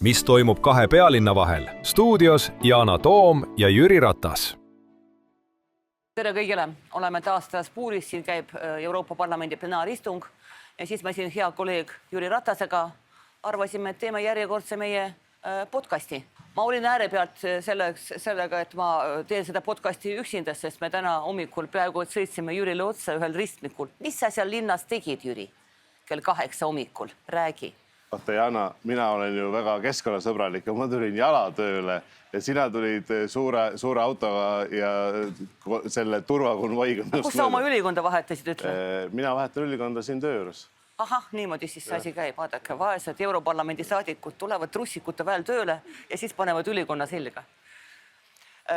mis toimub kahe pealinna vahel. Stuudios Yana Toom ja Jüri Ratas. Tere kõigile, oleme taas Strasbourgis, siin käib Euroopa Parlamendi plenaaristung ja siis me siin hea kolleeg Jüri Ratasega arvasime, et teeme järjekordse meie podcasti. Ma olin ääre pealt sellega, et ma teen seda podcasti üksinda, sest me täna hommikul peaaegu sõitsime Jürile otsa ühel ristmikul. Mis sa seal linnas tegid, Jüri? Kell 8 hommikul, räägi. Vaata, Jana, mina olen ju väga keskkonnasõbralik ja ma tulin jalatööle ja sina tulid suure autoga ja selle turvakonvoiga. Kus sa oma ülikonda vahetasid, ütle? Mina vahetan ülikonda siin töö juures. Ahah, niimoodi siis see asi käib. Vaadake, vaesed Europarlamendi saadikud tulevad trussikute väel tööle ja siis panevad ülikonna selga.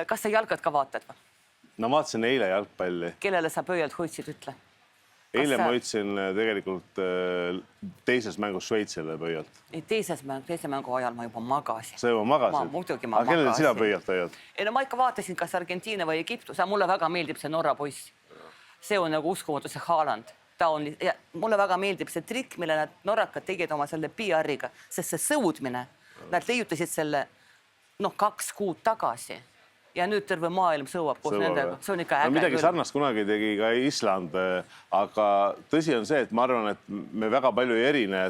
Kas sa jalgad ka vaatad? No vaatasin eile jalgpalli. Kellele sa pöialt hoidsid, ütle? Eile ma hoidsin tegelikult teises mängus Šveitsile pöialt. Teise mängu ajal ma juba magasin. Sa juba magasid? Muidugi ma magasin. Aga kellele sina pöialt hoiad? No ma ikka vaatasin, kas Argentiina või Egiptus. Mulle väga meeldib see Norra poiss. See on nagu uskumatu, see Haaland. Mulle väga meeldib see trikk, mille nad norrakad tegid oma selle PR-iga, sest see sõudmine, nad leiutasid selle 2 kuud tagasi ja nüüd terve maailm sõuab koos nendega. See on ikka äge. Midagi sarnast kunagi tegi ka Island, aga tõsi on see, et ma arvan, et me väga palju ei erine,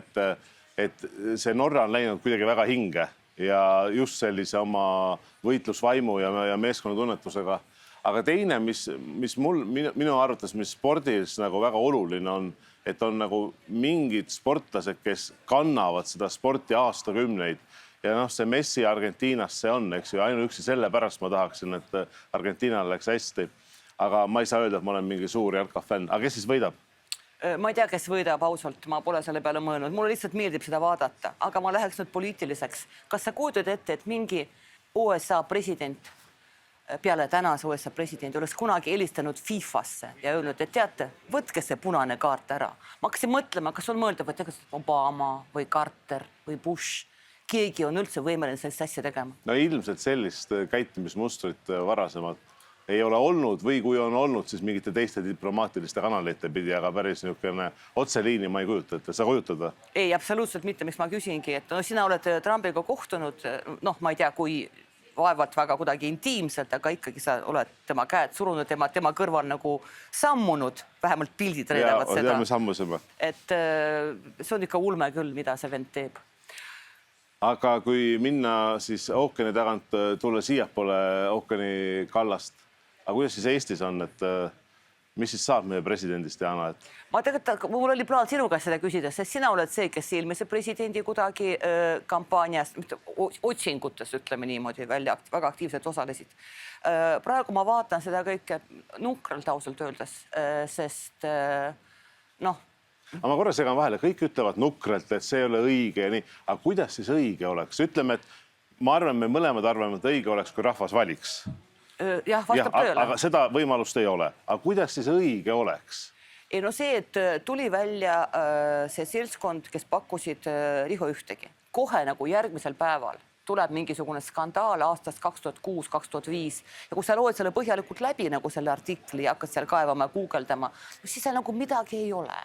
et see Norra on läinud kuidagi väga hinge ja just sellise oma võitlusvaimu ja meeskonnatunnetusega. Aga teine, mis minu arvates, mis spordis nagu väga oluline on, et on nagu mingid sportlased, kes kannavad seda sporti aastakümneid. Ja see Messi Argentiinas see on, eks ju, ainuüksi selle pärast ma tahaksin, et Argentiinal läks hästi. Aga ma ei saa öelda, et ma olen mingi suur jalkafänn. Aga kes siis võidab? Ma ei tea, kes võidab ausalt, ma pole selle peale mõelnud. Mulle lihtsalt meeldib seda vaadata, aga ma läheks nüüd poliitiliseks. Kas sa kujutad ette, et mingi USA president peale tänase USA presidendi oleks kunagi helistanud FIFA-sse ja öelnud, et teate, võtke see punane kaart ära. Ma hakkasin mõtlema, kas on mõeldav, et Obama või Carter või Bush, keegi on üldse võimeline sellist asja tegema? No ilmselt sellist käitumismustrit varasemalt ei ole olnud või kui on olnud, siis mingite teiste diplomaatiliste kanalite pidi, aga päris niisugune otseliini ma ei kujuta, et sa kujutad? Ei, absoluutselt mitte, mis ma küsingi, et sina oled Trumpiga kohtunud, ma ei tea, kui vaevalt väga kuidagi intiimselt, aga ikkagi sa oled tema käed surunud, tema kõrval nagu sammunud, vähemalt pildid reedavad seda. Ja me sammusime. Et see on ikka ulme küll, mida see vend teeb. Aga kui minna siis ookeani tagant, tulla siiapoole ookeani kallast, aga kuidas siis Eestis on, et mis siis saab meie presidendist, Jana? Ma tegelikult, mul oli plaan sinu käest seda küsida, sest sina oled see, kes eelmise presidendi kuidagi kampaaniast, otsingutes, ütleme niimoodi, välja väga aktiivselt osalesid. Praegu ma vaatan seda kõike nukralt ausalt öeldes, sest Aga ma korra segan vahele, kõik ütlevad nukralt, et see ei ole õige ja nii. Aga kuidas siis õige oleks? Ütleme, et ma arvan, me mõlemad arvame, et õige oleks, kui rahvas valiks. Jah, vastab tööle. Aga seda võimalust ei ole. Aga kuidas siis õige oleks? See, et tuli välja see seltskond, kes pakkusid Riho ühtegi. Kohe nagu järgmisel päeval tuleb mingisugune skandaal aastast 2006-2005 ja kui sa loed selle põhjalikult läbi nagu selle artikli ja hakkad seal kaevama ja guugeldama, siis seal nagu midagi ei ole.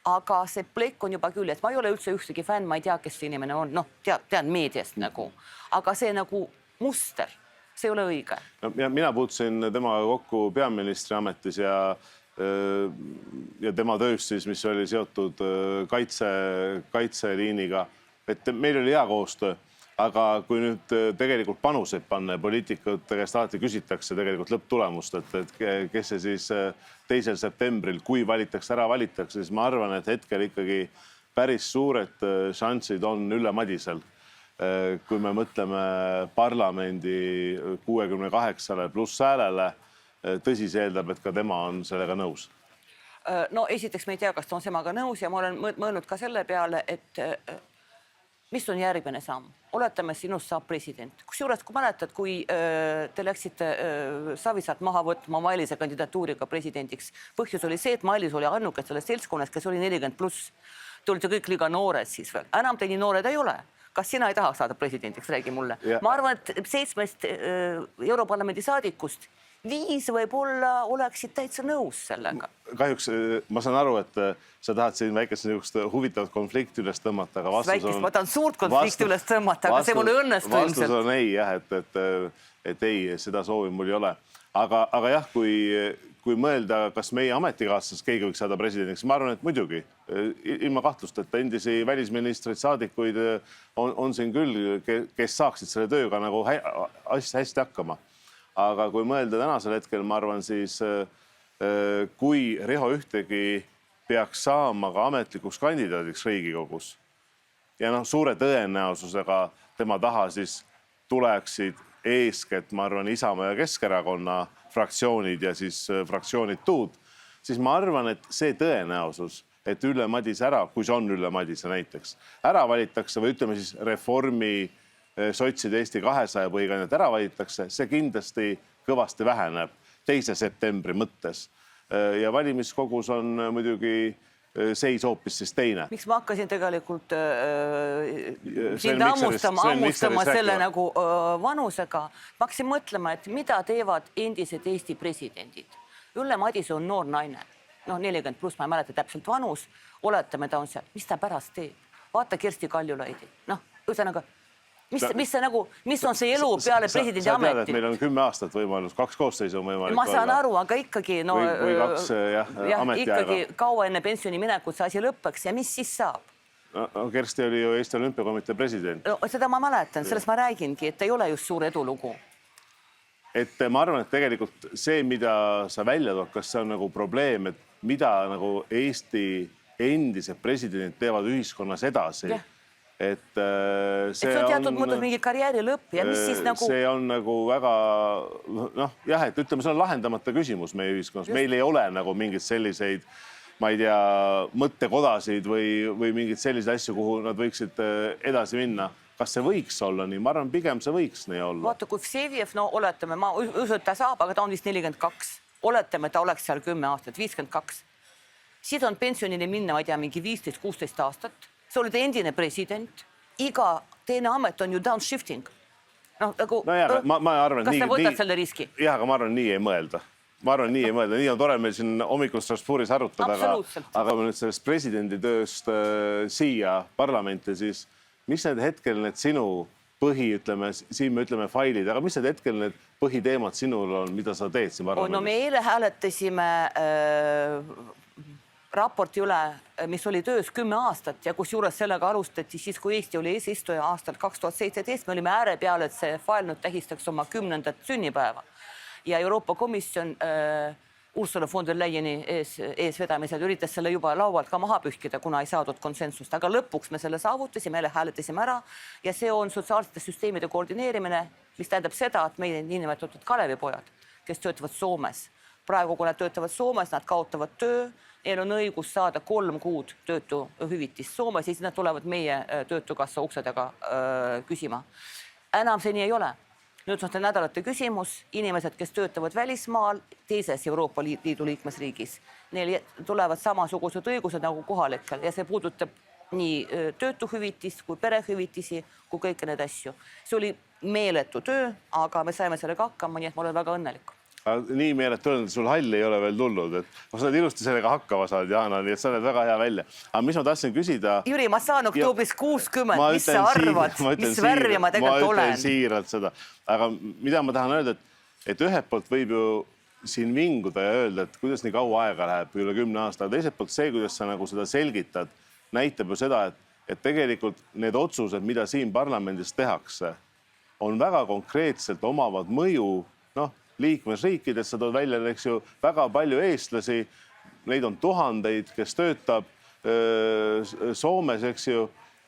Aga see plekk on juba küll, et ma ei ole üldse ühtegi fänn, ma ei tea, kes see inimene on, tean meediast nagu, aga see nagu muster, see ei ole õige. Mina puutusin temaga kokku peaministri ametis ja tema töös siis, mis oli seotud kaitseliiniga, et meil oli hea koostöö. Aga kui nüüd tegelikult panuseid panna ja poliitikute käest alati küsitakse tegelikult lõpptulemust, et kes see siis 2. septembril, kui valitakse ära, siis ma arvan, et hetkel ikkagi päris suured šansid on Ülle Madisel. Kui me mõtleme parlamendi 68 pluss häälele, tõsi see eeldab, et ka tema on sellega nõus. Esiteks me ei tea, kas ta on semaga nõus ja ma olen mõelnud ka selle peale, et mis on järgmine samm? Oletame, sinust saab president. Kusjuures, kui mäletad, kui te läksite Savisaart maha võtma Mailise kandidatuuriga presidendiks, põhjus oli see, et Mailis oli ainuke selles seltskonnas, kes oli 40+. Te olite kõik liiga noored siis veel. Enam te nii noored ei ole. Kas sina ei taha saada presidendiks, räägi mulle. Ma arvan, et 7 Europarlamendi saadikust 5 võib-olla oleksid täitsa nõus sellega. Kahjuks ma saan aru, et sa tahad siin väikest huvitavat konflikti üles tõmmata, aga vastus on... Ma tahan suurt konflikti üles tõmmata, aga see mul ei õnnestu ilmselt. Vastus on ei, jah, et ei, seda soovi mul ei ole. Aga jah, kui mõelda, kas meie ametikaaslasest keegi võiks saada presidendiks, ma arvan, et muidugi. Ilma kahtlust, et endisi välisministreid, saadikuid on siin küll, kes saaksid selle tööga nagu hästi hakkama. Aga kui mõelda tänasel hetkel, ma arvan, siis kui Riho Ühtegi peaks saama ka ametlikuks kandidaadiks Riigikogus ja suure tõenäosusega tema taha siis tuleksid eeskätt, ma arvan, Isamaa ja Keskerakonna fraktsioonid ja siis fraktsioonitud, siis ma arvan, et see tõenäosus, et Ülle Madise ära, kui see on Ülle Madise näiteks, ära valitakse või ütleme siis Reformi sotside Eesti 200 põhikandidaat ära valitakse, see kindlasti kõvasti väheneb 2. septembri mõttes. Ja valimiskogus on muidugi seis hoopis siis teine. Miks ma hakkasin tegelikult sind ammustama selle nagu vanusega? Ma hakkasin mõtlema, et mida teevad endised Eesti presidendid. Ülle Madise on noor naine, 40 pluss, ma ei mäleta täpselt vanus, oletame ta on seal. Mis ta pärast teeb? Vaata Kersti Kaljulaidi. Ühesõnaga, mis on see elu peale presidendi ameti? Sa tead, et meil on 10 aastat võimalus, 2 koosseisu on võimalik. Ma saan aru, aga ikkagi, või 2 ametiaega. Ikkagi kaua enne pensioni minekut see asi lõppeks ja mis siis saab? Kersti oli ju Eesti Olümpiakomitee president. Seda ma mäletan, sellest ma räägingi, et ei ole just suur edulugu. Et ma arvan, et tegelikult see, mida sa välja tood, kas see on nagu probleem, et mida nagu Eesti endised presidendid teevad ühiskonnas edasi. Et see on teatud mõttes mingi karjääri lõpp ja mis siis nagu... See on nagu väga, et ütleme, see on lahendamata küsimus meie ühiskonnas. Meil ei ole nagu mingid selliseid, ma ei tea, mõttekodasid või mingid selliseid asju, kuhu nad võiksid edasi minna. Kas see võiks olla nii? Ma arvan, pigem see võiks nii olla. Vaata, kui Vsevjev, oletame, ma usun, et ta saab, aga ta on vist 42. Oletame, ta oleks seal 10 aastat, 52. Siis on pensionile minna, ma ei tea, mingi 15-16 aastat. See olid endine president. Iga teine amet on ju downshifting. Ma arvan, kas sa võtad selle riski? Jah, aga ma arvan, nii ei mõelda. Nii on tore meil siin hommikul Strasbourgis arutada, aga nüüd sellest presidendi tööst siia parlamenti, siis mis need hetkel need sinu siin me ütleme failid, aga mis need hetkel need põhiteemad sinul on, mida sa teed siin parlamendis? Me eile hääletasime raporti üle, mis oli töös 10 aastat ja kus juures sellega alustati siis, kui Eesti oli eesistuja aastal 2017. Me olime ääre peal, et see fail nüüd tähistaks oma 10. sünnipäeva. Ja Euroopa Komisjon Ursula von der Leyeni eesvedamisel üritas selle juba laualt ka maha pühkida, kuna ei saadud konsensust. Aga lõpuks me selle saavutasime, meile hääletasime ära ja see on sotsiaalsete süsteemide koordineerimine, mis tähendab seda, et meie niinimetatud Kalevipojad, kes töötavad Soomes. Praegu, kui nad töötavad Soomes, nad kaotavad töö, neil on õigus saada 3 kuud töötuhüvitist Soomes, siis nad tulevad meie töötukassa uksedega küsima. Enam see nii ei ole. Nüüd on see nädalate küsimus, inimesed, kes töötavad välismaal teises Euroopa Liidu liikmesriigis, neil tulevad samasugused õigused nagu kohalikel ja see puudutab nii töötuhüvitist kui perehüvitisi kui kõiki need asju. See oli meeletu töö, aga me saime sellega hakkama, nii et ma olen väga õnnelik. Nii meeletu on, et sul hall ei ole veel tulnud, et sa oled ilusti sellega hakkama saad, Jaana, nii et sa oled väga hea välja. Aga mis ma tahtsin küsida... Jüri, ma saan oktoobris 60, mis sa arvad, mis värvi ma tegelikult olen? Ma ütlen siiralt seda. Aga mida ma tahan öelda, et ühelt poolt võib ju siin vinguda ja öelda, et kuidas nii kaua aega läheb, üle 10 aasta, aga teiselt poolt see, kuidas sa nagu seda selgitad, näitab ju seda, et tegelikult need otsused, mida siin parlamendis tehakse, on väga konkreetselt omavad mõju, liikmesriikides, sa tood välja, eks ju, väga palju eestlasi, neid on tuhandeid, kes töötab Soomes, eks ju,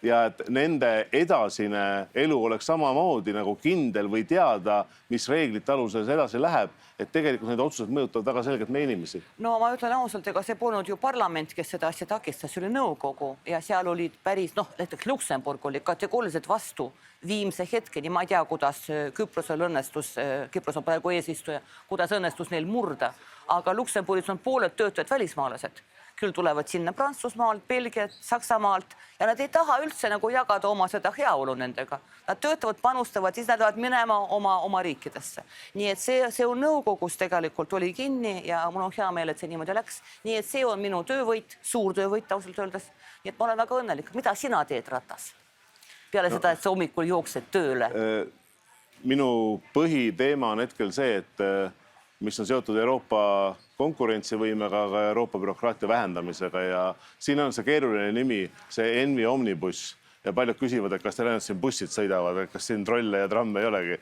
ja et nende edasine elu oleks samamoodi nagu kindel või teada, mis reeglite aluses edasi läheb, et tegelikult need otsused mõjutavad väga selgelt meie inimesi. No ma ütlen ausalt, ega see polnud ju parlament, kes seda asja takistas, see oli nõukogu ja seal olid päris, näiteks Luksemburg oli kategooriliselt vastu viimse hetkeni, ma ei tea, kuidas Küprosel õnnestus, Küpros on praegu eesistuja, kuidas õnnestus neil murda, aga Luksemburgis on pooled töötajad välismaalased, küll tulevad sinna Prantsusmaalt, Belgiat, Saksamaalt ja nad ei taha üldse nagu jagada oma seda heaolu nendega. Nad töötavad, panustavad, siis nad peavad minema oma riikidesse. Nii et see on nõukogus tegelikult oli kinni ja mul on hea meel, et see niimoodi läks. Nii et see on minu töövõit, suur töövõit ausalt öeldes. Nii et ma olen väga õnnelik. Mida sina teed, Ratas? Peale seda, et sa hommikul jooksed tööle. Minu põhiteema on hetkel see, et mis on seotud Euroopa konkurentsivõimega, aga Euroopa bürokraatia vähendamisega ja siin on see keeruline nimi, see ENVI Omnibus ja paljud küsivad, et kas teil ainult siin bussid sõidavad, et kas siin trolle ja tramme ei olegi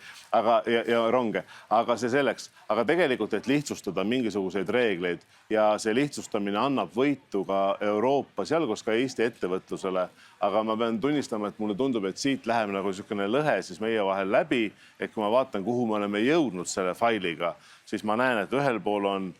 ja ronge, aga see selleks. Aga tegelikult, et lihtsustada mingisuguseid reegleid ja see lihtsustamine annab võitu ka Euroopa, sealhulgas ka Eesti ettevõtlusele. Aga ma pean tunnistama, et mulle tundub, et siit läheb nagu niisugune lõhe siis meie vahel läbi, et kui ma vaatan, kuhu me oleme jõudnud selle failiga, siis ma näen, et ühel pool on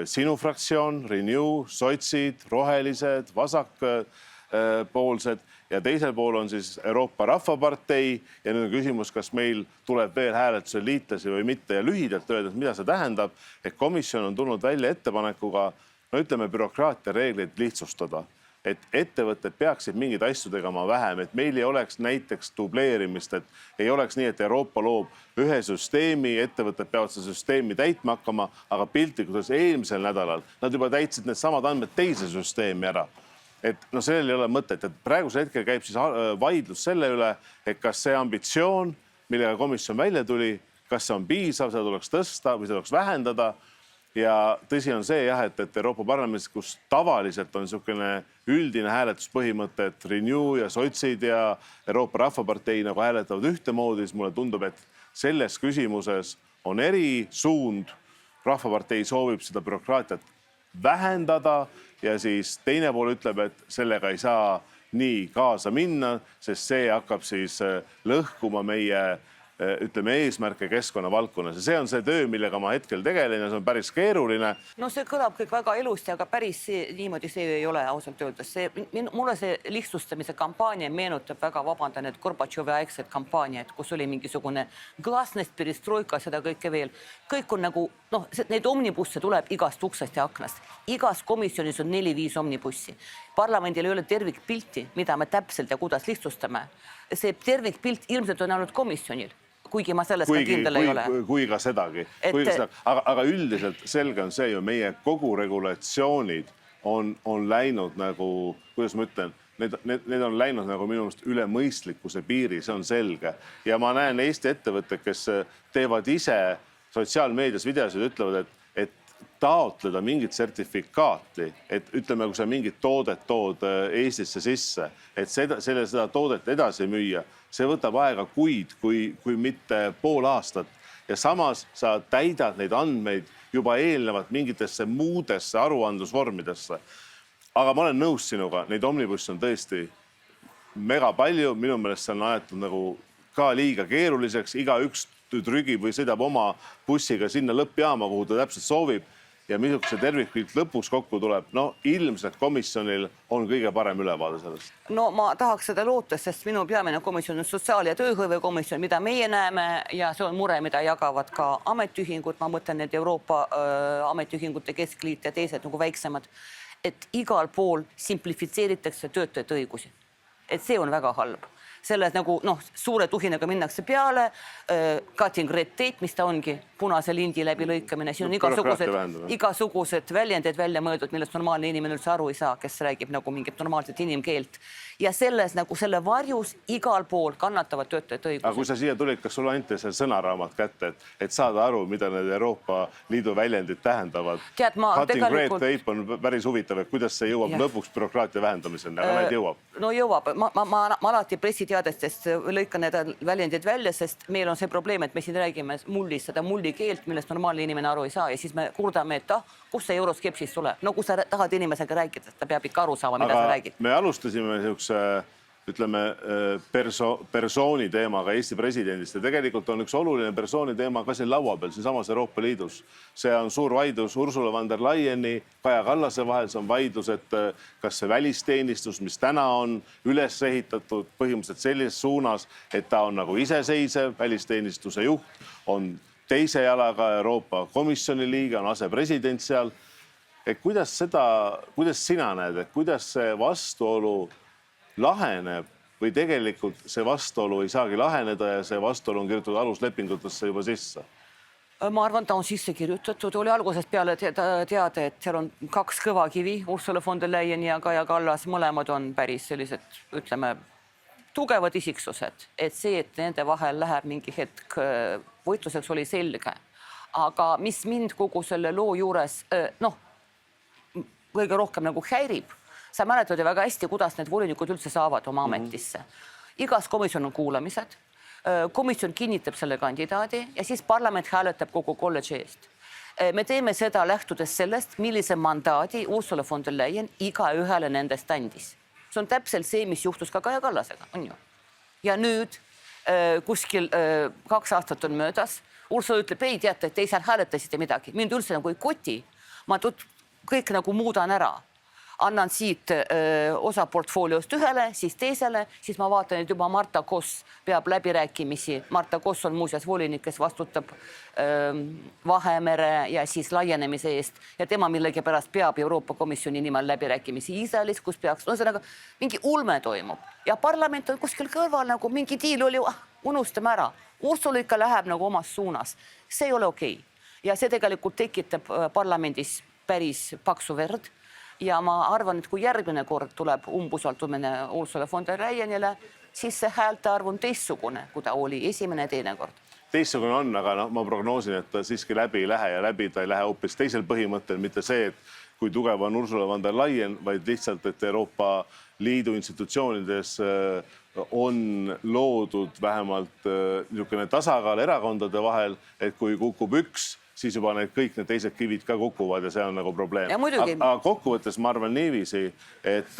sinu fraktsioon, Renew, sotsid, rohelised, vasakpoolsed ja teisel pool on siis Euroopa Rahvapartei ja nüüd on küsimus, kas meil tuleb veel hääletuse liitlasi või mitte ja lühidalt öeldes, mida see tähendab, et komisjon on tulnud välja ettepanekuga, no ütleme, bürokraatia reegleid lihtsustada. Et ettevõtted peaksid mingid asju tegema vähem, et meil ei oleks näiteks dubleerimist, et ei oleks nii, et Euroopa loob ühe süsteemi, ettevõtted peavad seda süsteemi täitma hakkama, aga piltlikult eelmisel nädalal nad juba täitsid need samad andmed teise süsteemi ära. Et no sellel ei ole mõtet, et praegusel hetkel käib siis vaidlus selle üle, et kas see ambitsioon, millega komisjon välja tuli, kas see on piisav, seda tuleks tõsta või seda tuleks vähendada. Ja tõsi on see, jah, et Euroopa Parlamendis, kus tavaliselt on niisugune üldine hääletuspõhimõte, et Renew ja sotsid ja Euroopa Rahvapartei nagu hääletavad ühtemoodi, siis mulle tundub, et selles küsimuses on eri suund. Rahvapartei soovib seda bürokraatiat vähendada ja siis teine pool ütleb, et sellega ei saa nii kaasa minna, sest see hakkab siis lõhkuma meie eesmärke keskkonna valdkonnas. See on see töö, millega ma hetkel tegelen ja see on päris keeruline. No see kõlab kõik väga ilusti, aga päris niimoodi see ei ole ausalt öeldes. Mulle see lihtsustamise kampaania meenutab väga vabandan, et Gorbatšovi aegset kampaaniat, kus oli mingisugune glasnest, perestroika, seda kõike veel. Kõik on nagu, neid omnibusse tuleb igast uksest ja aknast. Igas komisjonis on 4-5 omnibussi. Parlamendil ei ole tervikpilti, mida me täpselt ja kuidas lihtsustame. See tervikpilt ilmselt on ainult komisjonil. Kuigi ma selles ka kindel ei ole. Kui ka sedagi. Aga üldiselt selge on see ju, meie kogu regulatsioonid on läinud nagu, kuidas ma ütlen, need on läinud nagu minu meelest üle mõistlikkuse piiri, see on selge. Ja ma näen Eesti ettevõtted, kes teevad ise sotsiaalmeedias videosid, ütlevad, et taotleda mingit sertifikaati, et ütleme, kui sa mingit toodet tood Eestisse sisse, et seda toodet edasi müüa, see võtab aega kuid, kui mitte pool aastat. Ja samas sa täidad neid andmeid juba eelnevalt mingitesse muudesse aruandlusvormidesse. Aga ma olen nõus sinuga, neid omnibusse on tõesti mega palju, minu meelest see on aetud nagu ka liiga keeruliseks, iga üks trügib või sõidab oma bussiga sinna lõppjaama, kuhu ta täpselt soovib ja missuguse tervikpilt lõpuks kokku tuleb. No ilmselt komisjonil on kõige parem ülevaade sellest. No ma tahaks seda loota, sest minu peamine komisjon on sotsiaal- ja tööhõivekomisjon, mida meie näeme ja see on mure, mida jagavad ka ametiühingud, ma mõtlen need Euroopa ametiühingute keskliit ja teised nagu väiksemad, et igal pool simplifitseeritakse töötajate õigusi. Et see on väga halb. Selles nagu suure tuhinaga minnakse peale, cutting red tape, mis ta ongi, punase lindi läbi lõikamine. Siin on igasugused väljendid välja mõeldud, millest normaalne inimene üldse aru ei saa, kes räägib nagu mingit normaalset inimkeelt. Ja selles nagu selle varjus igal pool kannatavad töötajate õigused. Aga kui sa siia tulid, kas sul anti see sõnaraamat kätte, et saada aru, mida need Euroopa Liidu väljendid tähendavad? Cutting red tape on päris huvitav, et kuidas see jõuab lõpuks bürokraatia vähendamiseni, aga need jõuab. No jõuab. Ma alati pressiteadestest lõikan need väljendid välja, sest meil on see probleem, et me siin räägime mullist, seda mulli keelt, millest normaalne inimene aru ei saa ja siis me kurdame, et kus see euroskepsis tuleb. No kui sa tahad inimesega rääkida, ta peab ikka aru saama, mida sa räägid. Me alustasime ütleme, persooni teemaga Eesti presidendist ja tegelikult on üks oluline persooni teema ka siin laua peal, siin samas Euroopa Liidus. See on suur vaidlus Ursula von der Leyeni, Kaja Kallase vahel, see on vaidlus, et kas see välisteenistus, mis täna on üles ehitatud põhimõtteliselt sellises suunas, et ta on nagu iseseisev, välisteenistuse juht, on teise jalaga Euroopa Komisjoni liige, on asepresident seal. et kuidas sina näed, et kuidas see vastuolu laheneb või tegelikult see vastuolu ei saagi laheneda ja see vastuolu on kirjutatud aluslepingutesse juba sisse? Ma arvan, ta on sisse kirjutatud, oli algusest peale teada, et seal on 2 kõva kivi, Ursula von der Leyen ja Kaja Kallas, mõlemad on päris sellised, ütleme, tugevad isiksused, et see, et nende vahel läheb mingi hetk võitluseks, oli selge. Aga mis mind kogu selle loo juures, kõige rohkem nagu häirib, sa mäletad ju väga hästi, kuidas need volinikud üldse saavad oma ametisse. Igas komisjon on kuulamised, komisjon kinnitab selle kandidaadi ja siis parlament hääletab kogu kolledži eest. Me teeme seda lähtudes sellest, millise mandaadi Ursula von der Leyen iga ühele nendest andis. See on täpselt see, mis juhtus ka Kaja Kallasega, on ju. Ja nüüd kuskil 2 aastat on möödas. Ursula ütleb, ei teate, et teisel hääletasite midagi. Mind üldse nagu ei koti. Ma kõik nagu muudan ära. Annan siit osa portfooliost ühele, siis teisele, siis ma vaatan, et juba Marta Koss peab läbirääkimisi. Marta Koss on muuseas volinik, kes vastutab Vahemere ja siis laienemise eest ja tema millegipärast peab Euroopa Komisjoni nimel läbirääkimisi Iisraelis, kus peaks, mingi ulme toimub ja parlament on kuskil kõrval nagu mingi diil oli, unustame ära. Ursula ikka läheb nagu omas suunas. See ei ole okei. Ja see tegelikult tekitab parlamendis päris paksu verd. Ja ma arvan, et kui järgmine kord tuleb umbusaldumine Ursula von der Leyenile, siis see häälte arv on teistsugune, kui ta oli esimene ja teine kord. Teistsugune on, aga ma prognoosin, et ta siiski läbi ei lähe ja läbi ta ei lähe hoopis teisel põhimõttel, mitte see, et kui tugev on Ursula von der Leyen, vaid lihtsalt, et Euroopa Liidu institutsioonides on loodud vähemalt niisugune tasakaal erakondade vahel, et kui kukub üks, siis juba kõik need teised kivid ka kukuvad ja see on nagu probleem. Aga kokkuvõttes ma arvan niiviisi, et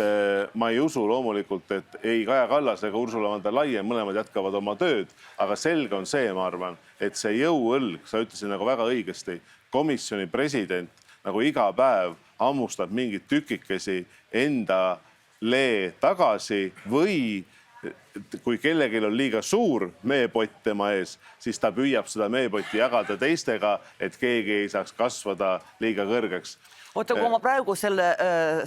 ma ei usu loomulikult, et ei Kaja Kallas ega Ursula von der Leyen mõlemad jätkavad oma tööd, aga selge on see, ma arvan, et see jõuõlg, sa ütlesid nagu väga õigesti, komisjoni president nagu iga päev hammustab mingid tükikesi endale tagasi või kui kellelgi on liiga suur meepott tema ees, siis ta püüab seda meepotti jagada teistega, et keegi ei saaks kasvada liiga kõrgeks. Oota, kui ma praegu selle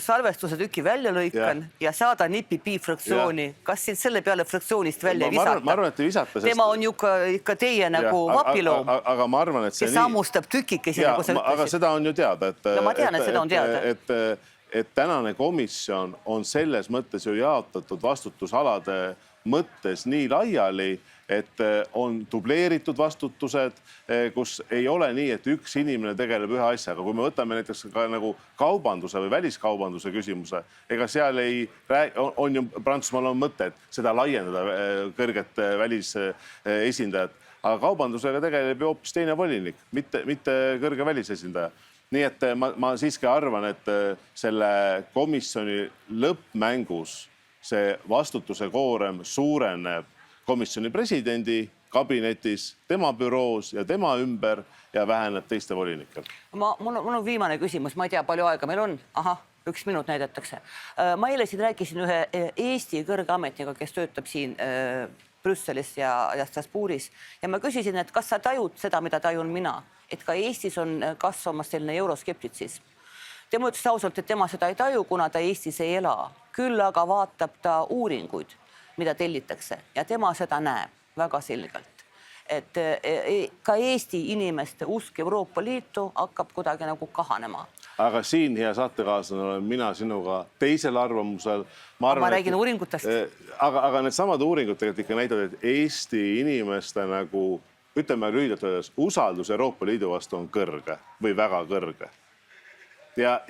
salvestuse tüki välja lõikan ja saada NIPP fraktsiooni, kas siin selle peale fraktsioonist välja ei visata? Ma arvan, et ei visata. Tema on ju ikka teie nagu vapiloom, aga ma arvan, et see kes hammustab tükikesi, nagu sa ütlesid. Aga seda on ju teada. Ma tean, et seda on teada. Et tänane komisjon on selles mõttes ju jaotatud vastutusalade mõttes nii laiali, et on dubleeritud vastutused, kus ei ole nii, et üks inimene tegeleb ühe asjaga. Kui me võtame näiteks ka nagu kaubanduse või väliskaubanduse küsimuse, ega seal on ju Prantsusmaal on mõte, et seda laiendada kõrget välisesindajat, aga kaubandusega tegeleb ju hoopis teine volinik, mitte kõrge välisesindaja. Nii et ma siiski arvan, et selle komisjoni lõppmängus see vastutuse koorem suureneb komisjoni presidendi kabinetis, tema büroos ja tema ümber ja väheneb teiste volinikel. Mul on viimane küsimus, ma ei tea, palju aega meil on. 1 minut näidatakse. Ma eile siin rääkisin ühe Eesti kõrge ametniga, kes töötab siin Brüsselis ja Strasbourgis ja ma küsisin, et kas sa tajud seda, mida tajun mina, et ka Eestis on kasvamas selline euroskeptitsism. Tema ütles ausalt, et tema seda ei taju, kuna ta Eestis ei ela. Küll aga vaatab ta uuringuid, mida tellitakse ja tema seda näeb väga selgelt. Et ka Eesti inimeste usk Euroopa Liitu hakkab kuidagi nagu kahanema. Aga siin, hea saatekaaslane, olen mina sinuga teisel arvamusel. Ma räägin uuringutest. Aga need samad uuringud tegelikult ikka näitavad, et Eesti inimeste nagu, ütleme lühidalt öeldes, usaldus Euroopa Liidu vastu on kõrge või väga kõrge. Ja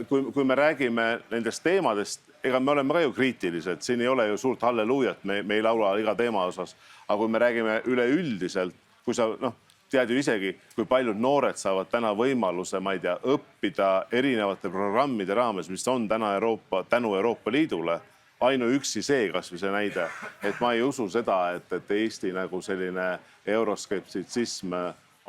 kui me räägime nendest teemadest, ega me oleme ka ju kriitilised, siin ei ole ju suurt halleluujat, me ei laula iga teema osas, aga kui me räägime üleüldiselt, kui sa tead ju isegi, kui paljud noored saavad täna võimaluse, ma ei tea, õppida erinevate programmide raames, mis on täna tänu Euroopa Liidule, ainuüksi see kas või see näide, et ma ei usu seda, et Eesti nagu selline euroskeptitsism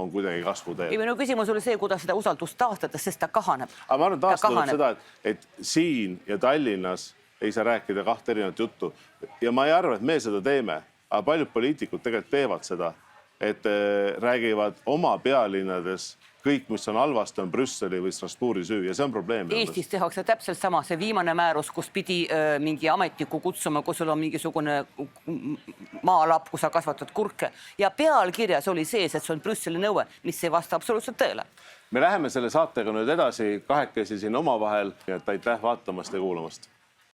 on kuidagi kasvuteel. Minu küsimus oli see, kuidas seda usaldust taastada, sest ta kahaneb. Aga ma arvan taastada seda, et siin ja Tallinnas ei saa rääkida 2 erinevat juttu. Ja ma ei arva, et me seda teeme, aga paljud poliitikud tegelikult teevad seda, et räägivad oma pealinnades kõik, mis on halvasti, on Brüsseli või Strasbourgi süü ja see on probleem. Eestis tehakse täpselt sama, see viimane määrus, kus pidi mingi ametniku kutsuma, kus sul on mingisugune maalapp, kus sa kasvatad kurke ja pealkirjas oli sees, et see on Brüsseli nõue, mis ei vasta absoluutselt tõele. Me läheme selle saatega nüüd edasi kahekesi siin omavahel, et aitäh vaatamast ja kuulamast.